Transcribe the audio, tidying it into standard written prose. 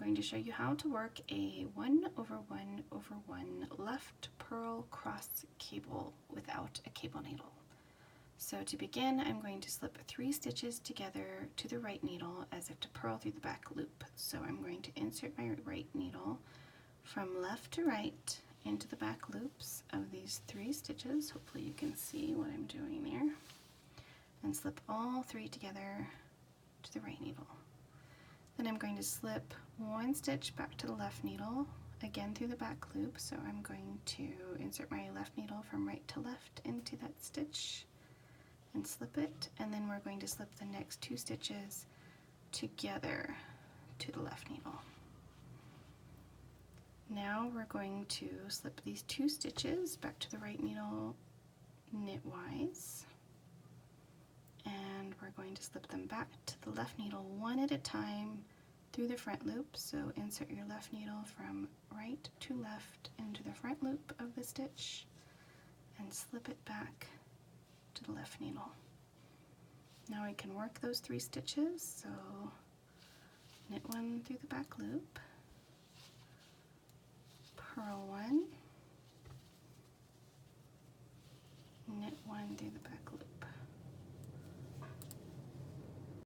going to show you how to work a 1/1/1 left purl cross cable without a cable needle. So to begin, I'm going to slip 3 stitches together to the right needle as if to purl through the back loop. So I'm going to insert my right needle from left to right into the back loops of these 3 stitches. Hopefully you can see what I'm doing there. And slip all 3 together to the right needle. Then I'm going to slip 1 stitch back to the left needle, again through the back loop. So I'm going to insert my left needle from right to left into that stitch and slip it, and then we're going to slip the next 2 stitches together to the left needle. Now we're going to slip these 2 stitches back to the right needle knitwise, and we're going to slip them back to the left needle one at a time through the front loop. So insert your left needle from right to left into the front loop of the stitch and slip it back to the left needle. Now we can work those 3 stitches. So knit 1 through the back loop, purl 1,